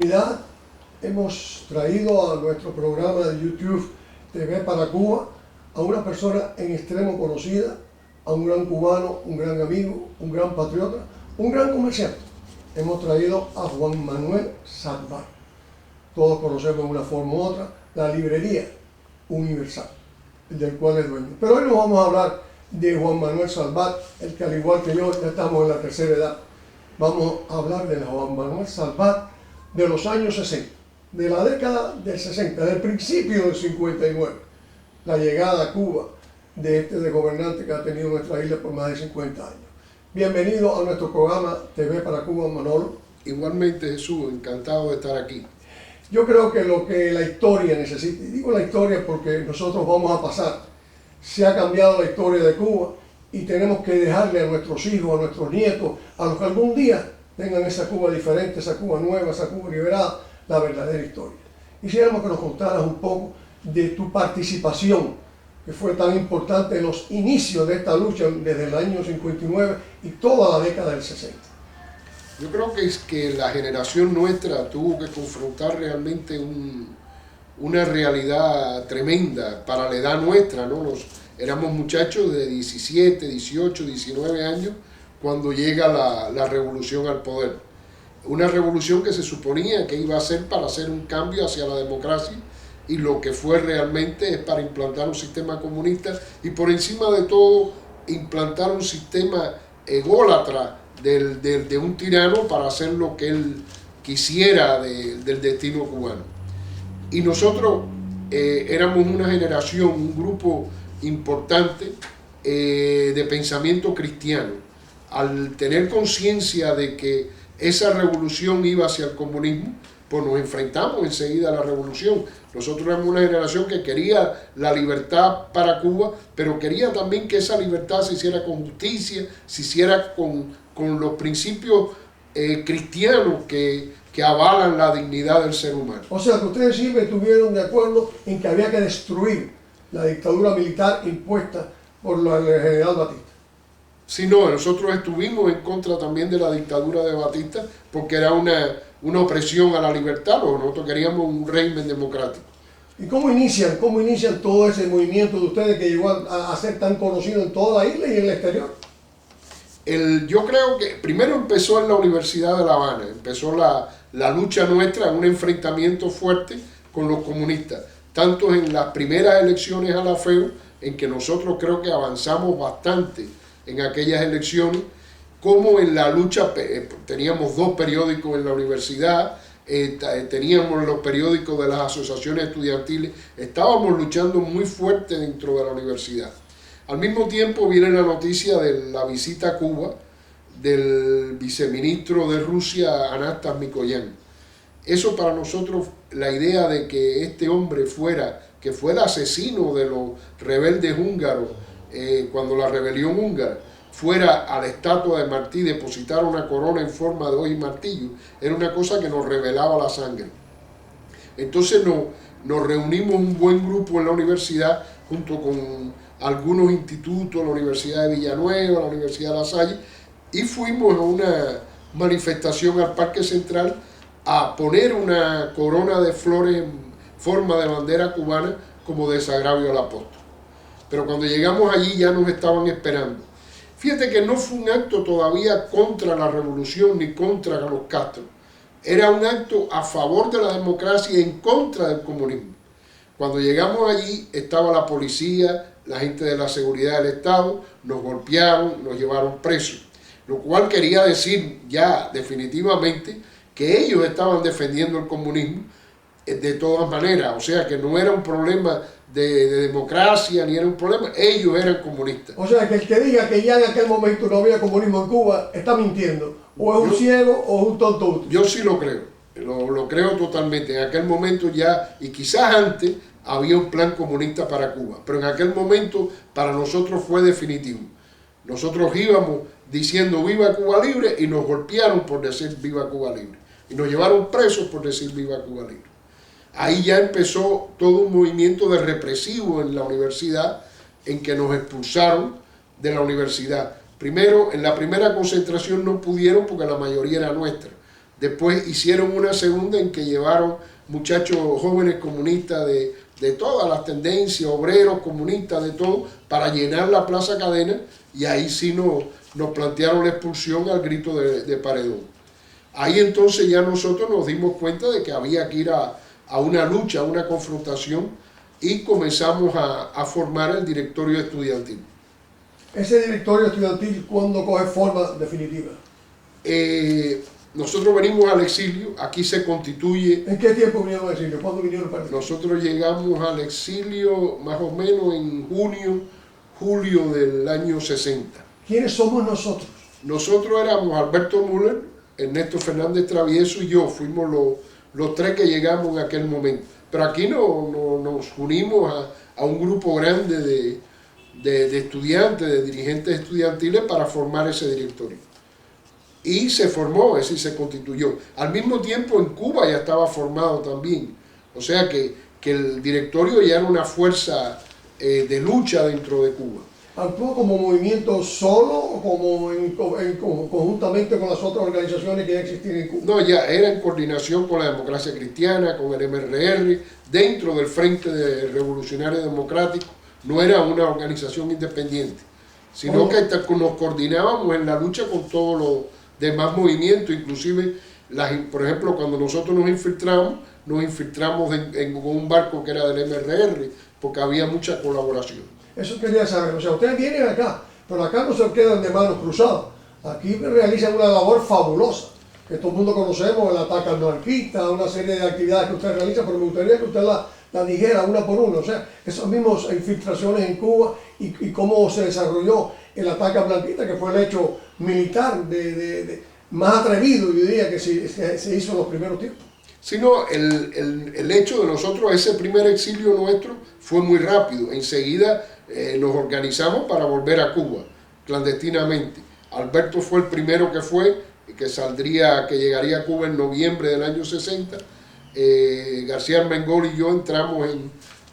oportunidad hemos traído a nuestro programa de YouTube TV para Cuba a una persona en extremo conocida, a un gran cubano, un gran amigo, un gran patriota, un gran comerciante. Hemos traído a Juan Manuel Salvat. Todos conocemos de una forma u otra la librería Universal, del cual es dueño. Pero hoy no vamos a hablar de Juan Manuel Salvat, el que al igual que yo ya estamos en la tercera edad. Vamos a hablar de Juan Manuel Salvat de los años 60, de la década del 60, del principio del 59, la llegada a Cuba de este gobernante que ha tenido nuestra isla por más de 50 años. Bienvenido a nuestro programa TV para Cuba, Manolo. Igualmente, Jesús, encantado de estar aquí. Yo creo que lo que la historia necesita, y digo la historia porque nosotros vamos a pasar, se ha cambiado la historia de Cuba y tenemos que dejarle a nuestros hijos, a nuestros nietos, a los que algún día tengan esa Cuba diferente, esa Cuba nueva, esa Cuba liberada, la verdadera historia. Quisiéramos que nos contaras un poco de tu participación, que fue tan importante en los inicios de esta lucha desde el año 59 y toda la década del 60. Yo creo que es que la generación nuestra tuvo que confrontar realmente una realidad tremenda para la edad nuestra, ¿no? Éramos muchachos de 17, 18, 19 años cuando llega la revolución al poder. Una revolución que se suponía que iba a ser para hacer un cambio hacia la democracia, y lo que fue realmente es para implantar un sistema comunista y por encima de todo implantar un sistema ególatra de un tirano para hacer lo que él quisiera del destino cubano. Y nosotros éramos una generación, un grupo importante de pensamiento cristiano. Al tener conciencia de que esa revolución iba hacia el comunismo, pues nos enfrentamos enseguida a la revolución. Nosotros éramos una generación que quería la libertad para Cuba, pero quería también que esa libertad se hiciera con justicia, se hiciera con los principios cristianos que avalan la dignidad del ser humano. O sea, que ustedes siempre estuvieron de acuerdo en que había que destruir la dictadura militar impuesta por el general Batista. Sí, no, nosotros estuvimos en contra también de la dictadura de Batista porque era una opresión a la libertad, o nosotros queríamos un régimen democrático. ¿Y cómo inician todo ese movimiento de ustedes que llegó a ser tan conocido en toda la isla y en el exterior? Yo creo que primero empezó en la Universidad de La Habana, empezó la lucha nuestra, un enfrentamiento fuerte con los comunistas, tanto en las primeras elecciones a la FEU, en que nosotros creo que avanzamos bastante en aquellas elecciones, como en la lucha. Teníamos dos periódicos en la universidad, teníamos los periódicos de las asociaciones estudiantiles, estábamos luchando muy fuerte dentro de la universidad. Al mismo tiempo viene la noticia de la visita a Cuba del viceministro de Rusia, Anastas Mikoyan. Eso para nosotros, la idea de que este hombre que fue el asesino de los rebeldes húngaros, cuando la rebelión húngara, fuera a la estatua de Martí, depositar una corona en forma de hoz y martillo, era una cosa que nos revelaba la sangre. Entonces nos reunimos un buen grupo en la universidad, junto con algunos institutos, la Universidad de Villanueva, la Universidad de La Salle, y fuimos a una manifestación al Parque Central a poner una corona de flores en forma de bandera cubana como desagravio al apóstol. Pero cuando llegamos allí ya nos estaban esperando. Fíjate que no fue un acto todavía contra la revolución ni contra los Castro. Era un acto a favor de la democracia y en contra del comunismo. Cuando llegamos allí estaba la policía, la gente de la seguridad del Estado, nos golpearon, nos llevaron presos. Lo cual quería decir ya definitivamente que ellos estaban defendiendo el comunismo de todas maneras. O sea que no era un problema de democracia, ni era un problema, ellos eran comunistas. O sea, que el que diga que ya en aquel momento no había comunismo en Cuba, está mintiendo. O es un ciego o es un tonto. Yo sí lo creo, lo creo totalmente. En aquel momento ya, y quizás antes, había un plan comunista para Cuba, pero en aquel momento para nosotros fue definitivo. Nosotros íbamos diciendo viva Cuba Libre y nos golpearon por decir viva Cuba Libre. Y nos llevaron presos por decir viva Cuba Libre. Ahí ya empezó todo un movimiento de represivo en la universidad, en que nos expulsaron de la universidad. Primero, en la primera concentración no pudieron porque la mayoría era nuestra. Después hicieron una segunda en que llevaron muchachos jóvenes comunistas de todas las tendencias, obreros, comunistas, de todo, para llenar la Plaza Cadena, y ahí sí nos plantearon la expulsión al grito de Paredón. Ahí entonces ya nosotros nos dimos cuenta de que había que ir a una lucha, a una confrontación, y comenzamos a formar el directorio estudiantil. Ese directorio estudiantil, ¿cuándo coge forma definitiva? Nosotros venimos al exilio, aquí se constituye. ¿En qué tiempo vinieron al exilio? ¿Cuándo vinieron para el exilio? Nosotros llegamos al exilio más o menos en julio del año 60. ¿Quiénes somos nosotros? Nosotros éramos Alberto Müller, Ernesto Fernández Travieso y yo, fuimos los tres que llegamos en aquel momento. Pero aquí nos unimos a un grupo grande de estudiantes, de dirigentes estudiantiles para formar ese directorio. Y se formó, es decir, se constituyó. Al mismo tiempo en Cuba ya estaba formado también. O sea que el directorio ya era una fuerza de lucha dentro de Cuba. ¿Actuó como movimiento solo o conjuntamente con las otras organizaciones que ya existían en Cuba? No, ya era en coordinación con la Democracia Cristiana, con el MRR, dentro del Frente Revolucionario Democrático. No era una organización independiente, sino que nos coordinábamos en la lucha con todos los demás movimientos, inclusive, por ejemplo, cuando nosotros nos infiltramos en un barco que era del MRR, porque había mucha colaboración. Eso quería saber. O sea, ustedes vienen acá, pero acá no se quedan de manos cruzadas. Aquí realizan una labor fabulosa, que todo el mundo conocemos, el ataque al anarquista, una serie de actividades que ustedes realizan, pero me gustaría que usted la dijera una por una. O sea, esas mismas infiltraciones en Cuba y cómo se desarrolló el ataque al blanquista, que fue el hecho militar más atrevido, yo diría, que se hizo en los primeros tiempos. Sino el hecho de nosotros, ese primer exilio nuestro fue muy rápido. Enseguida nos organizamos para volver a Cuba, clandestinamente. Alberto fue el primero que fue, que llegaría a Cuba en noviembre del año 60. García Armengol y yo entramos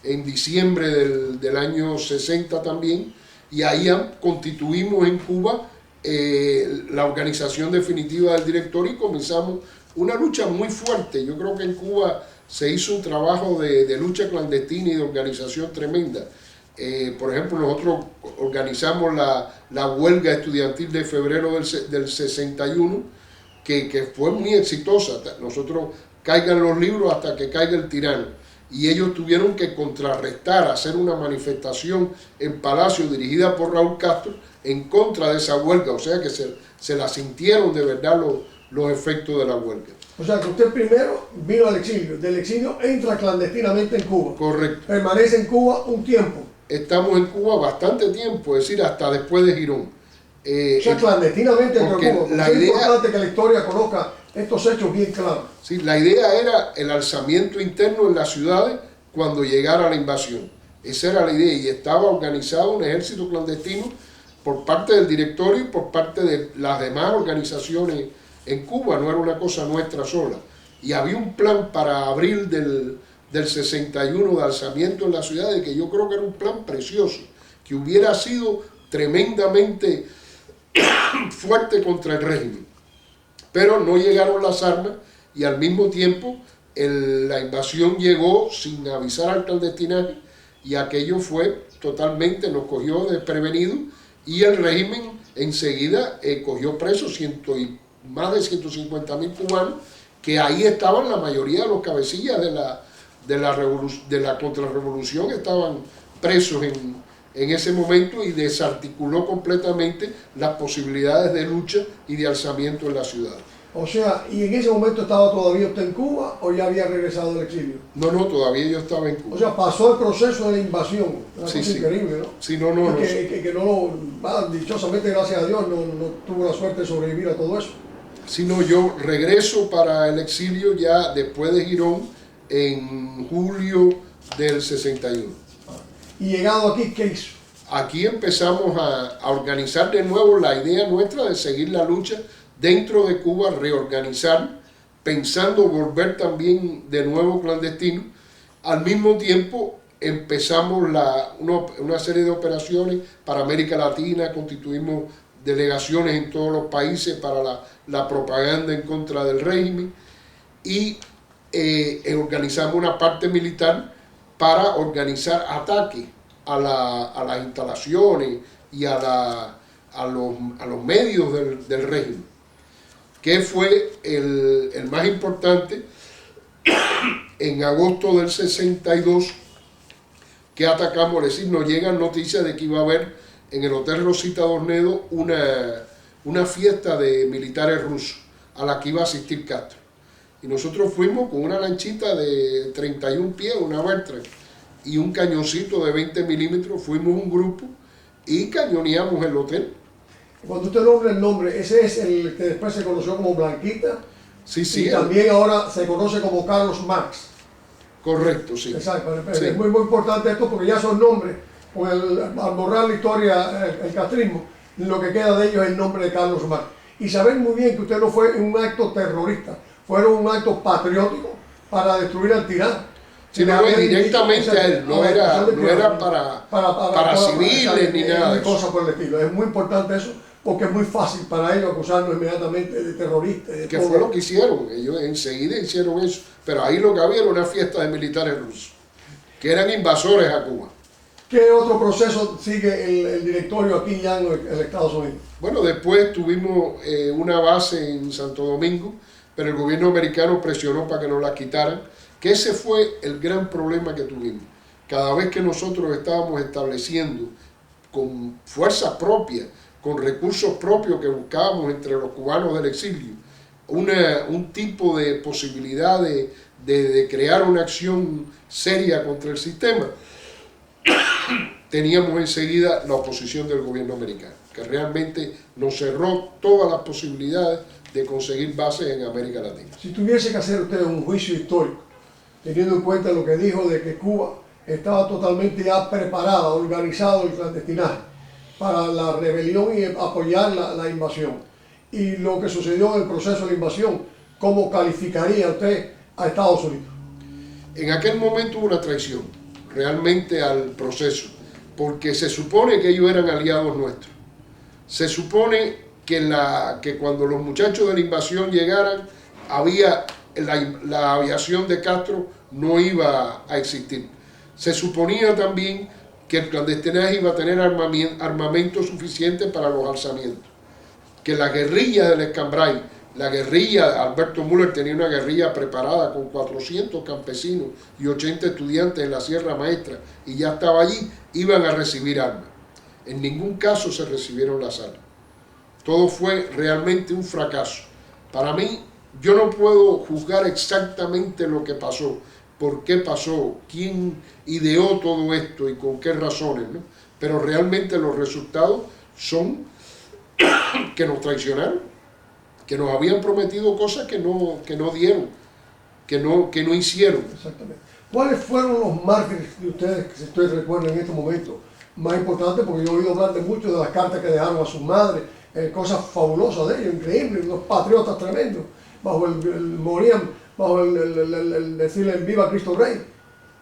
en diciembre del año 60 también, y ahí constituimos en Cuba la organización definitiva del directorio y comenzamos una lucha muy fuerte. Yo creo que en Cuba se hizo un trabajo de lucha clandestina y de organización tremenda. Por ejemplo, nosotros organizamos la huelga estudiantil de febrero del 61, que fue muy exitosa. Nosotros caigan los libros hasta que caiga el tirano. Y ellos tuvieron que contrarrestar, hacer una manifestación en Palacio dirigida por Raúl Castro en contra de esa huelga. O sea que se la sintieron de verdad los efectos de la huelga. O sea que usted primero vino al exilio, del exilio entra clandestinamente en Cuba. Correcto. Permanece en Cuba un tiempo. Estamos en Cuba bastante tiempo, es decir, hasta después de Girón. O sea, clandestinamente en Cuba. Es importante que la historia conozca estos hechos bien claros. Sí, la idea era el alzamiento interno en las ciudades cuando llegara la invasión. Esa era la idea, y estaba organizado un ejército clandestino por parte del directorio y por parte de las demás organizaciones en Cuba. No era una cosa nuestra sola. Y había un plan para abril del 61 de alzamiento en la ciudad, que yo creo que era un plan precioso, que hubiera sido tremendamente fuerte contra el régimen. Pero no llegaron las armas, y al mismo tiempo la invasión llegó sin avisar al clandestinaje, y aquello fue totalmente, nos cogió desprevenidos, y el régimen enseguida cogió presos más de 150.000 cubanos, que ahí estaban la mayoría de los cabecillas de la contrarrevolución, estaban presos en ese momento, y desarticuló completamente las posibilidades de lucha y de alzamiento en la ciudad. O sea, ¿y en ese momento estaba todavía usted en Cuba o ya había regresado del exilio? No, todavía yo estaba en Cuba. O sea, pasó el proceso de la invasión. Una cosa increíble, ¿no? Sí, no. Dichosamente, gracias a Dios, no tuvo la suerte de sobrevivir a todo eso. Sino yo regreso para el exilio ya después de Girón en julio del 61. Y llegado aquí, ¿qué hizo? Aquí empezamos a organizar de nuevo la idea nuestra de seguir la lucha dentro de Cuba, reorganizar, pensando volver también de nuevo clandestino. Al mismo tiempo empezamos una serie de operaciones para América Latina, constituimos delegaciones en todos los países para la propaganda en contra del régimen y organizamos una parte militar para organizar ataques a las instalaciones y a los medios del régimen, que fue el más importante. En agosto del 62 que atacamos, es decir, nos llegan noticias de que iba a haber en el Hotel Rosita Dornedo una fiesta de militares rusos a la que iba a asistir Castro. Y nosotros fuimos con una lanchita de 31 pies, una Bertrand, y un cañoncito de 20 milímetros, fuimos un grupo y cañoneamos el hotel. Cuando usted nombra el nombre, ese es el que después se conoció como Blanquita. Sí, sí. Y también ahora se conoce como Carlos Marx. Correcto, sí. Exacto. Sí. Es muy importante esto porque ya son nombres. Al borrar la historia, el castrismo, lo que queda de ellos es el nombre de Carlos Marx. Y saber muy bien que usted no fue un acto terrorista, fueron un acto patriótico para destruir al tirano. Sí, no, directamente a él, no era para civiles ni nada de eso. Por el estilo. Es muy importante eso, porque es muy fácil para ellos acusarnos inmediatamente de terroristas. Que fue lo que hicieron, ellos enseguida hicieron eso, pero ahí lo que había era una fiesta de militares rusos, que eran invasores a Cuba. ¿Qué otro proceso sigue el directorio aquí ya en el Estados Unidos? Bueno, después tuvimos una base en Santo Domingo, pero el gobierno americano presionó para que nos la quitaran, que ese fue el gran problema que tuvimos. Cada vez que nosotros estábamos estableciendo con fuerza propia, con recursos propios que buscábamos entre los cubanos del exilio, un tipo de posibilidad de crear una acción seria contra el sistema, teníamos enseguida la oposición del gobierno americano, que realmente nos cerró todas las posibilidades de conseguir bases en América Latina. Si tuviese que hacer usted un juicio histórico, teniendo en cuenta lo que dijo de que Cuba estaba totalmente ya preparada, organizado el clandestinaje para la rebelión y apoyar la invasión, y lo que sucedió en el proceso de la invasión, ¿cómo calificaría usted a Estados Unidos? En aquel momento hubo una traición realmente al proceso, porque se supone que ellos eran aliados nuestros. Se supone que cuando los muchachos de la invasión llegaran, la aviación de Castro no iba a existir. Se suponía también que el clandestinaje iba a tener armamento suficiente para los alzamientos, que la guerrilla del Escambray, la guerrilla, Alberto Müller tenía una guerrilla preparada con 400 campesinos y 80 estudiantes en la Sierra Maestra y ya estaba allí, iban a recibir armas. En ningún caso se recibieron las armas. Todo fue realmente un fracaso. Para mí, yo no puedo juzgar exactamente lo que pasó, por qué pasó, quién ideó todo esto y con qué razones, ¿no? Pero realmente los resultados son que nos traicionaron, que nos habían prometido cosas que no dieron, que no hicieron. Exactamente. ¿Cuáles fueron los mártires de ustedes, que si ustedes recuerdan en estos momentos, más importantes? Porque yo he oído hablar de mucho de las cartas que dejaron a sus madres, cosas fabulosas de ellos, increíbles, unos patriotas tremendos, morían bajo el decirle viva Cristo Rey.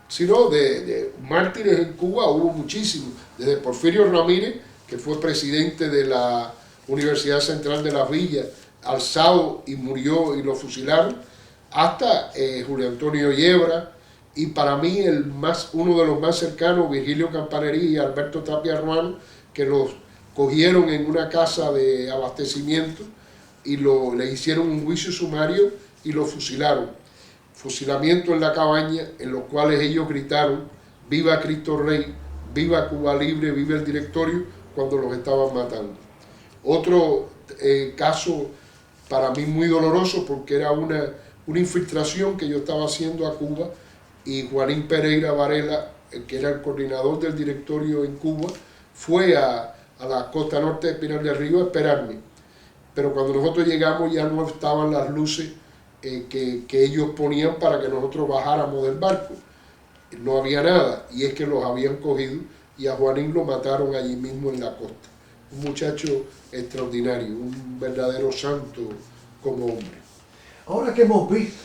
Sino de mártires en Cuba hubo muchísimos, desde Porfirio Ramírez, que fue presidente de la Universidad Central de las Villas, alzado y murió y lo fusilaron, hasta Julio Antonio Yebra, y para mí uno de los más cercanos, Virgilio Campanerí y Alberto Tapia Ruano, que los cogieron en una casa de abastecimiento y le hicieron un juicio sumario y lo fusilaron. Fusilamiento en la cabaña, en los cuales ellos gritaron viva Cristo Rey, viva Cuba Libre, viva el directorio, cuando los estaban matando. Otro caso para mí muy doloroso, porque era una infiltración que yo estaba haciendo a Cuba, y Juanín Pereira Varela, que era el coordinador del directorio en Cuba, fue a la costa norte de Pinar del Río a esperarme. Pero cuando nosotros llegamos ya no estaban las luces que ellos ponían para que nosotros bajáramos del barco. No había nada, y es que los habían cogido y a Juanín lo mataron allí mismo en la costa. Un muchacho extraordinario, un verdadero santo como hombre. Ahora que hemos visto,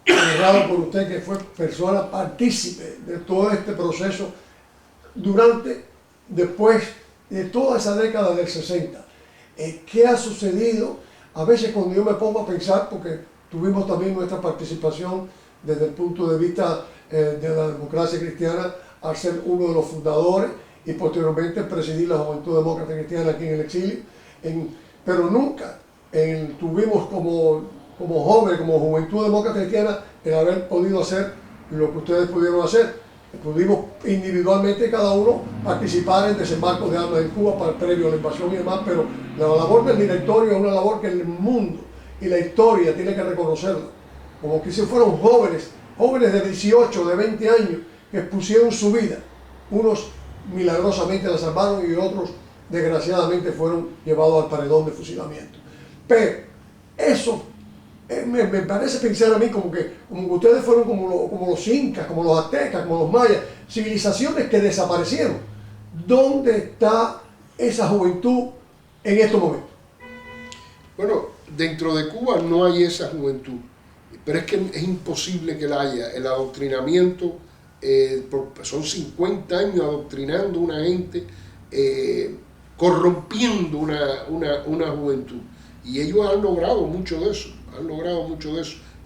narrado por usted, que fue persona partícipe de todo este proceso después de toda esa década del 60, ¿Qué ha sucedido? A veces cuando yo me pongo a pensar, porque tuvimos también nuestra participación desde el punto de vista de la democracia cristiana, al ser uno de los fundadores y posteriormente presidir la Juventud Demócrata Cristiana aquí en el exilio, pero nunca tuvimos como jóvenes, como Juventud Demócrata Cristiana, el haber podido hacer lo que ustedes pudieron hacer. Pudimos individualmente cada uno participar en desembarcos de armas en Cuba para previo a la invasión y demás, pero la labor del directorio es una labor que el mundo y la historia tiene que reconocerla, como que si fueron jóvenes de 18, de 20 años que pusieron su vida. Unos milagrosamente la salvaron y otros desgraciadamente fueron llevados al paredón de fusilamiento. Pero eso me parece pensar a mí como que ustedes fueron como los incas, como los aztecas, como los mayas, civilizaciones que desaparecieron. ¿Dónde está esa juventud en estos momentos? Bueno, dentro de Cuba no hay esa juventud, pero es que es imposible que la haya. El adoctrinamiento, son 50 años adoctrinando a una gente, corrompiendo una juventud. Y ellos han logrado mucho de eso,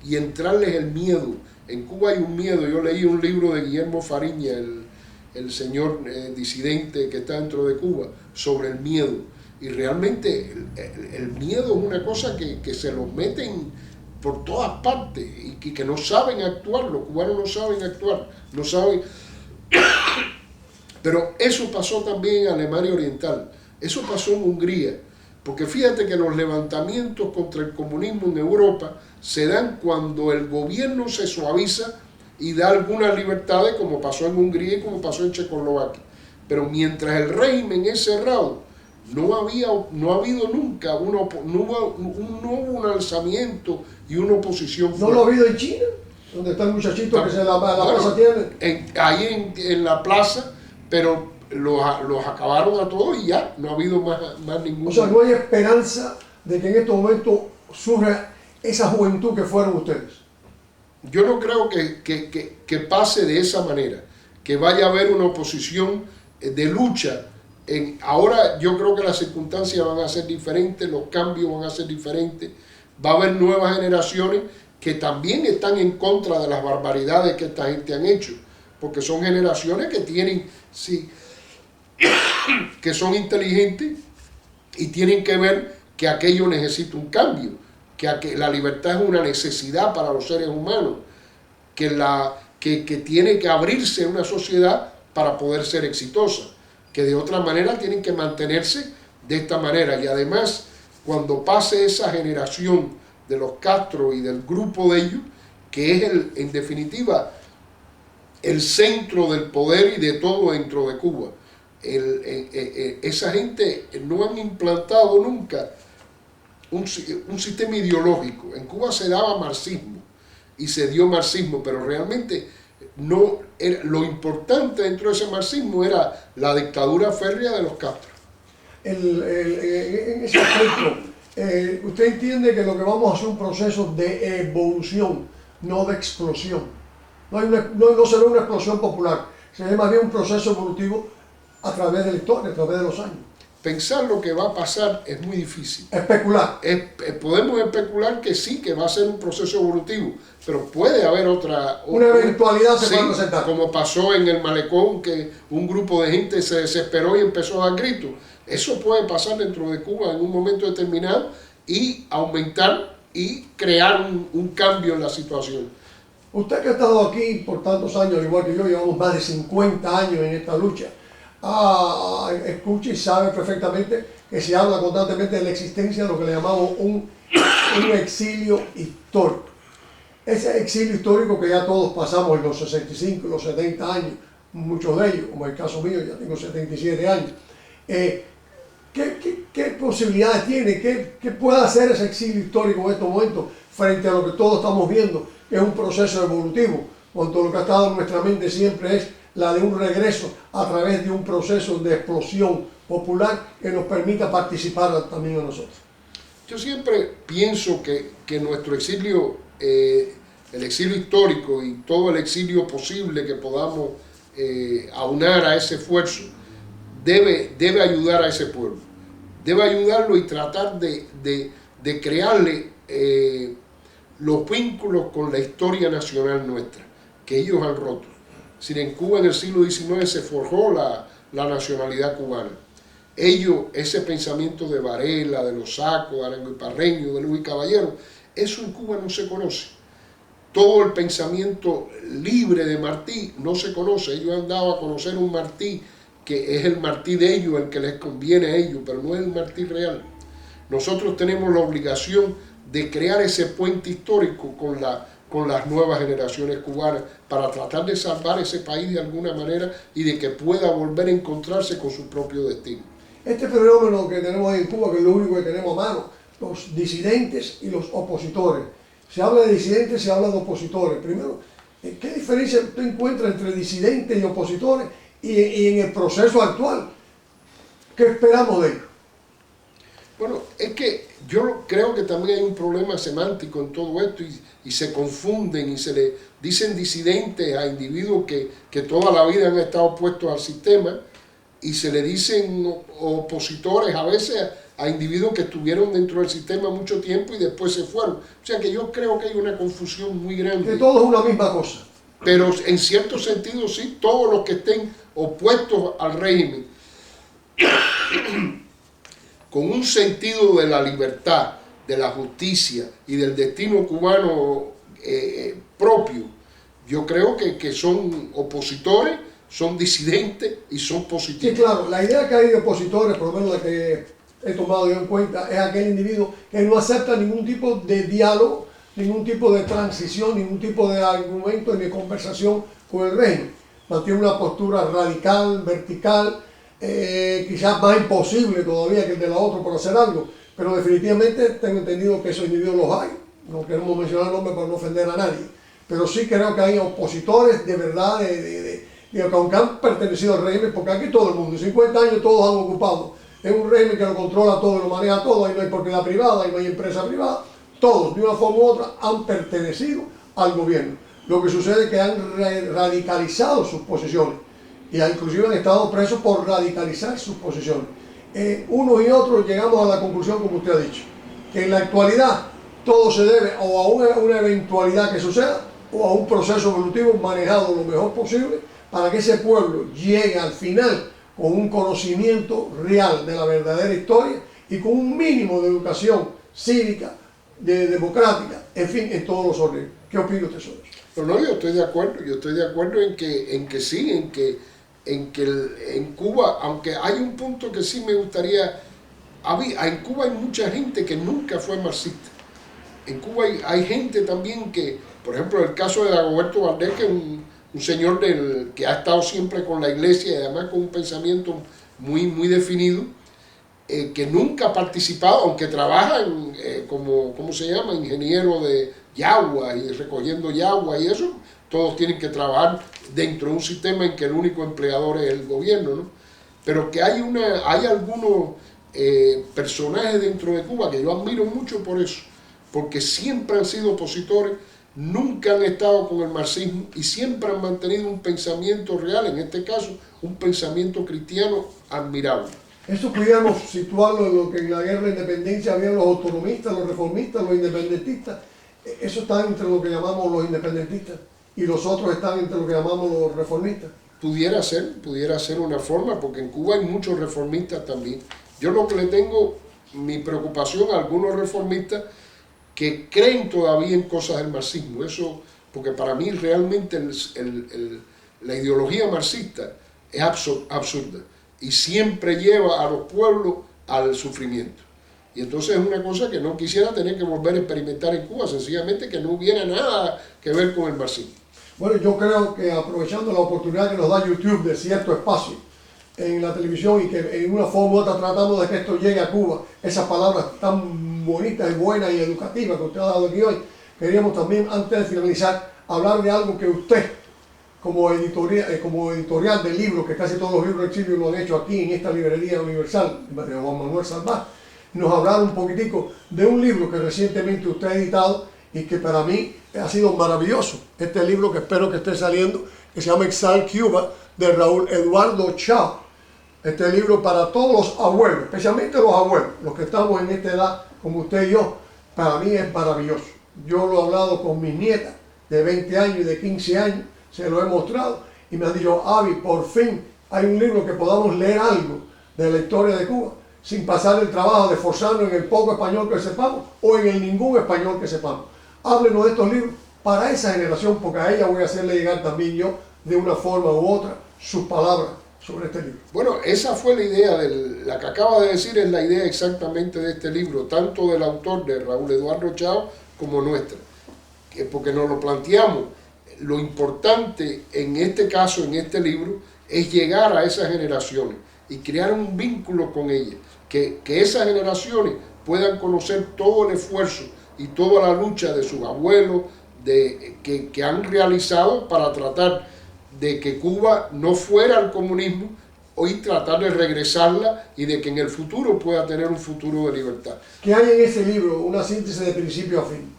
y entrarles el miedo. En Cuba hay un miedo. Yo leí un libro de Guillermo Fariña, el señor disidente que está dentro de Cuba, sobre el miedo. Y realmente el miedo es una cosa que se los meten por todas partes y que no saben actuar. Los cubanos no saben actuar, no saben. Pero eso pasó también en Alemania Oriental, eso pasó en Hungría. Porque fíjate que los levantamientos contra el comunismo en Europa se dan cuando el gobierno se suaviza y da algunas libertades, como pasó en Hungría y como pasó en Checoslovaquia. Pero mientras el régimen es cerrado, no ha habido nunca no hubo un alzamiento y una oposición fuerte. ¿No lo ha habido en China? Donde está el muchachito que la plaza tiene. Ahí en la plaza, pero los acabaron a todos y ya no ha habido más ningún. O sea, no hay esperanza de que en estos momentos surja esa juventud que fueron ustedes. Yo no creo que pase de esa manera, que vaya a haber una oposición de lucha. Ahora yo creo que las circunstancias van a ser diferentes, los cambios van a ser diferentes, va a haber nuevas generaciones que también están en contra de las barbaridades que esta gente han hecho, porque son generaciones que tienen, sí, que son inteligentes y tienen que ver que aquello necesita un cambio, que la libertad es una necesidad para los seres humanos, que tiene que abrirse una sociedad para poder ser exitosa, que de otra manera tienen que mantenerse de esta manera. Y además, cuando pase esa generación de los Castro y del grupo de ellos, que es en definitiva el centro del poder y de todo dentro de Cuba, esa gente no han implantado nunca un sistema ideológico. En Cuba se daba marxismo y se dio marxismo, pero realmente no era, lo importante dentro de ese marxismo era la dictadura férrea de los Castro. En ese aspecto, usted entiende que lo que vamos a hacer es un proceso de evolución, no de explosión. No será una explosión popular, será más bien un proceso evolutivo a través de la historia, a través de los años. Pensar lo que va a pasar es muy difícil. Especular. Podemos especular que sí, que va a ser un proceso evolutivo, pero puede haber una eventualidad se puede presentar. Como pasó en el Malecón, que un grupo de gente se desesperó y empezó a dar gritos. Eso puede pasar dentro de Cuba en un momento determinado y aumentar y crear un cambio en la situación. Usted que ha estado aquí por tantos años, al igual que yo, llevamos más de 50 años en esta lucha, escucha y sabe perfectamente que se habla constantemente de la existencia de lo que le llamamos un exilio histórico. Ese exilio histórico que ya todos pasamos en los 65, los 70 años, muchos de ellos, como el caso mío, ya tengo 77 años. ¿Qué posibilidades tiene? ¿Qué puede hacer ese exilio histórico en estos momentos frente a lo que todos estamos viendo, que es un proceso evolutivo, cuando lo que ha estado en nuestra mente siempre es la de un regreso a través de un proceso de explosión popular que nos permita participar también a nosotros? Yo siempre pienso que nuestro exilio, el exilio histórico y todo el exilio posible que podamos aunar a ese esfuerzo, debe ayudar a ese pueblo. debe ayudarlo y tratar de crearle los vínculos con la historia nacional nuestra, que ellos han roto. Si en Cuba en el siglo XIX se forjó la nacionalidad cubana. Ellos, ese pensamiento de Varela, de los Sacos, de Arango y Parreño, de Luis Caballero, eso en Cuba no se conoce. Todo el pensamiento libre de Martí no se conoce. Ellos han dado a conocer un Martí que es el Martí de ellos, el que les conviene a ellos, pero no es el Martí real. Nosotros tenemos la obligación de crear ese puente histórico con las nuevas generaciones cubanas para tratar de salvar ese país de alguna manera y de que pueda volver a encontrarse con su propio destino. Este fenómeno que tenemos en Cuba, que es lo único que tenemos a mano, los disidentes y los opositores. Se habla de disidentes, se habla de opositores. Primero, ¿qué diferencia usted encuentra entre disidentes y opositores y en el proceso actual? ¿Qué esperamos de ellos? Bueno, es que yo creo que también hay un problema semántico en todo esto y se confunden y se le dicen disidentes a individuos que toda la vida han estado opuestos al sistema y se le dicen opositores a veces a individuos que estuvieron dentro del sistema mucho tiempo y después se fueron. O sea que yo creo que hay una confusión muy grande. Que todo es una misma cosa. Pero en cierto sentido sí, todos los que estén opuestos al régimen con un sentido de la libertad, de la justicia y del destino cubano propio, yo creo que son opositores, son disidentes y son positivos. Sí, claro, la idea que hay de opositores, por lo menos la que he tomado yo en cuenta, es aquel individuo que no acepta ningún tipo de diálogo, ningún tipo de transición, ningún tipo de argumento ni de conversación con el régimen. Mantiene una postura radical, vertical, quizás más imposible todavía que el de la otra por hacer algo, pero definitivamente tengo entendido que esos individuos los hay. No queremos mencionar nombres para no ofender a nadie, pero sí creo que hay opositores de verdad, que aunque han pertenecido al régimen, porque aquí todo el mundo, 50 años todos han ocupado, es un régimen que lo controla todo, lo maneja todo, ahí no hay propiedad privada, ahí no hay empresa privada, todos de una forma u otra han pertenecido al gobierno. Lo que sucede es que han radicalizado sus posiciones y inclusive han estado presos por radicalizar sus posiciones. Unos y otros llegamos a la conclusión, como usted ha dicho, que en la actualidad todo se debe o a una eventualidad que suceda o a un proceso evolutivo manejado lo mejor posible para que ese pueblo llegue al final con un conocimiento real de la verdadera historia y con un mínimo de educación cívica, democrática, en fin, en todos los órdenes. ¿Qué opina usted sobre eso? No, yo estoy de acuerdo en que sí, en Cuba, aunque hay un punto que sí me gustaría, en Cuba hay mucha gente que nunca fue marxista. En Cuba hay gente también que, por ejemplo, el caso de Dagoberto Valdés, que es un señor que ha estado siempre con la iglesia y además con un pensamiento muy definido, que nunca ha participado, aunque trabaja como, ¿cómo se llama?, ingeniero de yagua y recogiendo yagua y eso, todos tienen que trabajar dentro de un sistema en que el único empleador es el gobierno, ¿no? Pero que hay algunos personajes dentro de Cuba que yo admiro mucho por eso, porque siempre han sido opositores, nunca han estado con el marxismo y siempre han mantenido un pensamiento real, en este caso un pensamiento cristiano admirable. Eso pudiéramos situarlo en lo que en la guerra de independencia había los autonomistas, los reformistas, los independentistas. Eso está entre lo que llamamos los independentistas y los otros están entre lo que llamamos los reformistas. Pudiera ser una forma, porque en Cuba hay muchos reformistas también. Yo lo que le tengo, mi preocupación a algunos reformistas que creen todavía en cosas del marxismo, eso, porque para mí realmente la ideología marxista es absurda y siempre lleva a los pueblos al sufrimiento. Y entonces es una cosa que no quisiera tener que volver a experimentar en Cuba, sencillamente que no hubiera nada que ver con el marxismo. Bueno, yo creo que aprovechando la oportunidad que nos da YouTube de cierto espacio en la televisión y que en una forma u otra tratamos de que esto llegue a Cuba, esas palabras tan bonitas y buenas y educativas que usted ha dado aquí hoy, queríamos también, antes de finalizar, hablar de algo que usted, como editorial de libros, que casi todos los libros de exilio lo han hecho aquí en esta librería universal, de Juan Manuel Salvat, nos hablar un poquitico de un libro que recientemente usted ha editado y que para mí ha sido maravilloso. Este libro que espero que esté saliendo, que se llama Exile Cuba, de Raúl Eduardo Chao. Este libro para todos los abuelos, especialmente los abuelos, los que estamos en esta edad, como usted y yo, para mí es maravilloso. Yo lo he hablado con mis nietas de 20 años y de 15 años, se lo he mostrado y me han dicho, Avi, por fin hay un libro que podamos leer algo de la historia de Cuba sin pasar el trabajo de esforzarnos en el poco español que sepamos o en el ningún español que sepamos. Háblenos de estos libros para esa generación, porque a ella voy a hacerle llegar también yo, de una forma u otra, sus palabras sobre este libro. Bueno, esa fue la idea, la que acaba de decir es la idea exactamente de este libro, tanto del autor, de Raúl Eduardo Chao, como nuestra, porque nos lo planteamos. Lo importante en este caso, en este libro, es llegar a esas generaciones y crear un vínculo con ellas, que esas generaciones puedan conocer todo el esfuerzo y toda la lucha de sus abuelos que han realizado para tratar de que Cuba no fuera al comunismo y tratar de regresarla y de que en el futuro pueda tener un futuro de libertad. ¿Qué hay en ese libro? Una síntesis de principio a fin.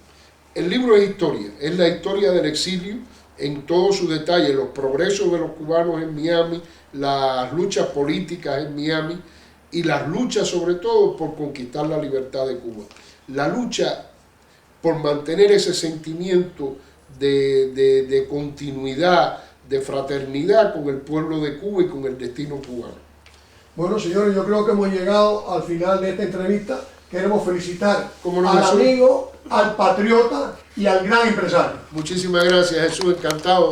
El libro es historia, es la historia del exilio en todos sus detalles, los progresos de los cubanos en Miami, las luchas políticas en Miami y las luchas sobre todo por conquistar la libertad de Cuba. La lucha por mantener ese sentimiento de continuidad, de fraternidad con el pueblo de Cuba y con el destino cubano. Bueno, señores, yo creo que hemos llegado al final de esta entrevista. Queremos felicitar al amigo, al patriota y al gran empresario. Muchísimas gracias, Jesús, encantado.